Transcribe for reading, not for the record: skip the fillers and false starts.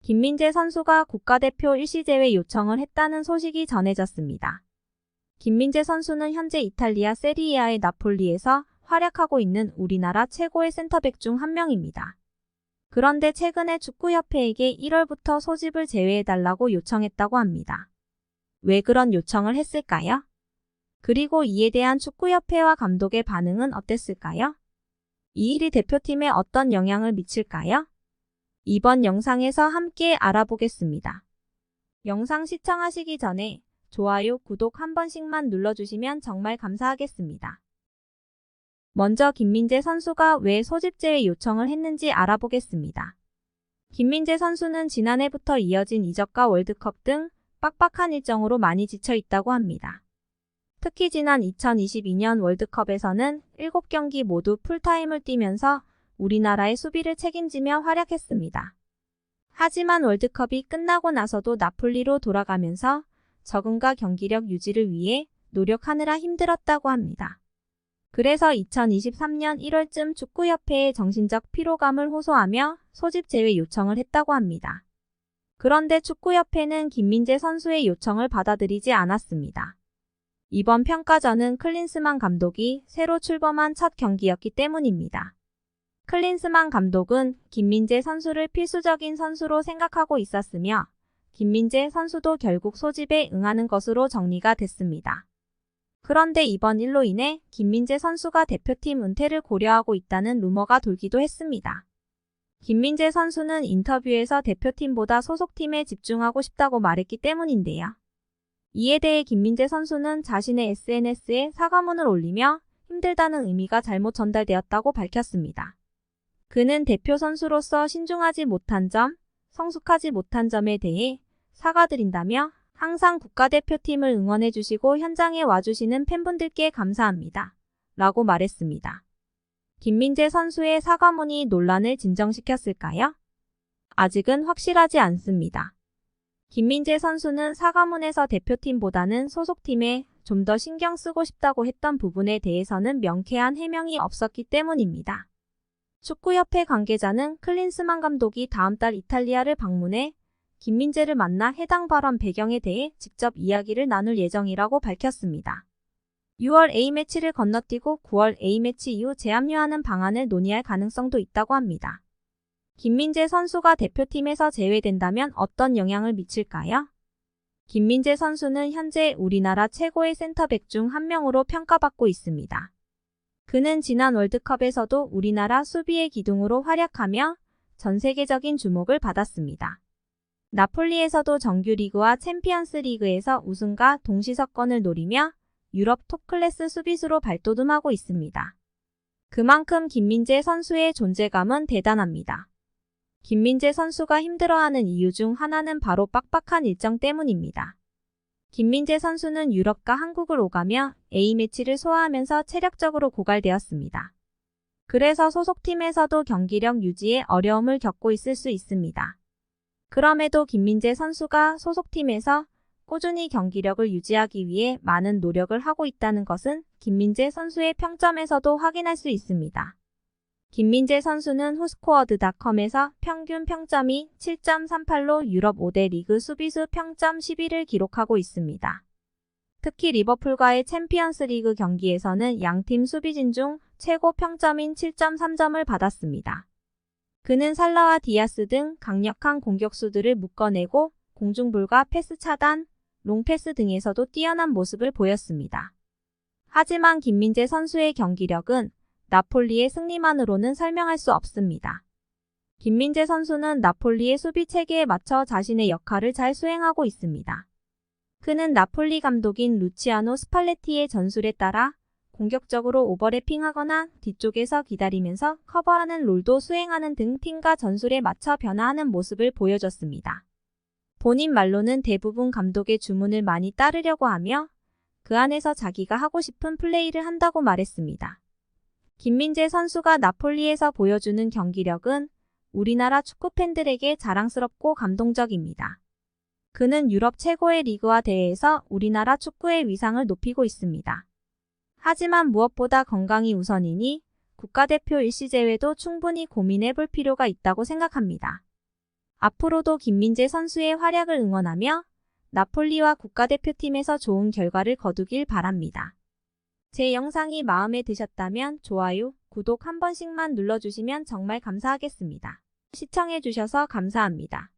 김민재 선수가 국가대표 일시제외 요청을 했다는 소식이 전해졌습니다. 김민재 선수는 현재 이탈리아 세리에아의 나폴리에서 활약하고 있는 우리나라 최고의 센터백 중 한 명입니다. 그런데 최근에 축구협회에게 1월부터 소집을 제외해달라고 요청했다고 합니다. 왜 그런 요청을 했을까요? 그리고 이에 대한 축구협회와 감독의 반응은 어땠을까요? 이 일이 대표팀에 어떤 영향을 미칠까요? 이번 영상에서 함께 알아보겠습니다. 영상 시청하시기 전에 좋아요, 구독 한 번씩만 눌러주시면 정말 감사하겠습니다. 먼저 김민재 선수가 왜 소집 제외 요청을 했는지 알아보겠습니다. 김민재 선수는 지난해부터 이어진 이적과 월드컵 등 빡빡한 일정으로 많이 지쳐 있다고 합니다. 특히 지난 2022년 월드컵에서는 7경기 모두 풀타임을 뛰면서 우리나라의 수비를 책임지며 활약했습니다. 하지만 월드컵이 끝나고 나서도 나폴리로 돌아가면서 적응과 경기력 유지를 위해 노력하느라 힘들었다고 합니다. 그래서 2023년 1월쯤 축구협회에 정신적 피로감을 호소하며 소집 제외 요청을 했다고 합니다. 그런데 축구협회는 김민재 선수의 요청을 받아들이지 않았습니다. 이번 평가전은 클린스만 감독이 새로 출범한 첫 경기였기 때문입니다. 클린스만 감독은 김민재 선수를 필수적인 선수로 생각하고 있었으며 김민재 선수도 결국 소집에 응하는 것으로 정리가 됐습니다. 그런데 이번 일로 인해 김민재 선수가 대표팀 은퇴를 고려하고 있다는 루머가 돌기도 했습니다. 김민재 선수는 인터뷰에서 대표팀보다 소속팀에 집중하고 싶다고 말했기 때문인데요. 이에 대해 김민재 선수는 자신의 SNS에 사과문을 올리며 힘들다는 의미가 잘못 전달되었다고 밝혔습니다. 그는 대표 선수로서 신중하지 못한 점, 성숙하지 못한 점에 대해 사과드린다며 항상 국가대표팀을 응원해주시고 현장에 와주시는 팬분들께 감사합니다. 라고 말했습니다. 김민재 선수의 사과문이 논란을 진정시켰을까요? 아직은 확실하지 않습니다. 김민재 선수는 사과문에서 대표팀보다는 소속팀에 좀 더 신경 쓰고 싶다고 했던 부분에 대해서는 명쾌한 해명이 없었기 때문입니다. 축구협회 관계자는 클린스만 감독이 다음 달 이탈리아를 방문해 김민재를 만나 해당 발언 배경에 대해 직접 이야기를 나눌 예정이라고 밝혔습니다. 6월 A매치를 건너뛰고 9월 A매치 이후 재합류하는 방안을 논의할 가능성도 있다고 합니다. 김민재 선수가 대표팀에서 제외된다면 어떤 영향을 미칠까요? 김민재 선수는 현재 우리나라 최고의 센터백 중 한 명으로 평가받고 있습니다. 그는 지난 월드컵에서도 우리나라 수비의 기둥으로 활약하며 전 세계적인 주목을 받았습니다. 나폴리에서도 정규리그와 챔피언스 리그에서 우승과 동시석권을 노리며 유럽 톱클래스 수비수로 발돋움하고 있습니다. 그만큼 김민재 선수의 존재감은 대단합니다. 김민재 선수가 힘들어하는 이유 중 하나는 바로 빡빡한 일정 때문입니다. 김민재 선수는 유럽과 한국을 오가며 A매치를 소화하면서 체력적으로 고갈되었습니다. 그래서 소속팀에서도 경기력 유지에 어려움을 겪고 있을 수 있습니다. 그럼에도 김민재 선수가 소속팀에서 꾸준히 경기력을 유지하기 위해 많은 노력을 하고 있다는 것은 김민재 선수의 평점에서도 확인할 수 있습니다. 김민재 선수는 후스코어드닷컴에서 평균 평점이 7.38로 유럽 5대 리그 수비수 평점 10위를 기록하고 있습니다. 특히 리버풀과의 챔피언스 리그 경기에서는 양팀 수비진 중 최고 평점인 7.3점을 받았습니다. 그는 살라와 디아스 등 강력한 공격수들을 묶어내고 공중볼과 패스 차단, 롱패스 등에서도 뛰어난 모습을 보였습니다. 하지만 김민재 선수의 경기력은 나폴리의 승리만으로는 설명할 수 없습니다. 김민재 선수는 나폴리의 수비 체계에 맞춰 자신의 역할을 잘 수행하고 있습니다. 그는 나폴리 감독인 루치아노 스팔레티의 전술에 따라 공격적으로 오버래핑하거나 뒤쪽에서 기다리면서 커버하는 롤도 수행하는 등 팀과 전술에 맞춰 변화하는 모습을 보여줬습니다. 본인 말로는 대부분 감독의 주문을 많이 따르려고 하며 그 안에서 자기가 하고 싶은 플레이를 한다고 말했습니다. 김민재 선수가 나폴리에서 보여주는 경기력은 우리나라 축구 팬들에게 자랑스럽고 감동적입니다. 그는 유럽 최고의 리그와 대회에서 우리나라 축구의 위상을 높이고 있습니다. 하지만 무엇보다 건강이 우선이니 국가대표 일시 제외도 충분히 고민해 볼 필요가 있다고 생각합니다. 앞으로도 김민재 선수의 활약을 응원하며 나폴리와 국가대표팀에서 좋은 결과를 거두길 바랍니다. 제 영상이 마음에 드셨다면 좋아요, 구독 한 번씩만 눌러주시면 정말 감사하겠습니다. 시청해주셔서 감사합니다.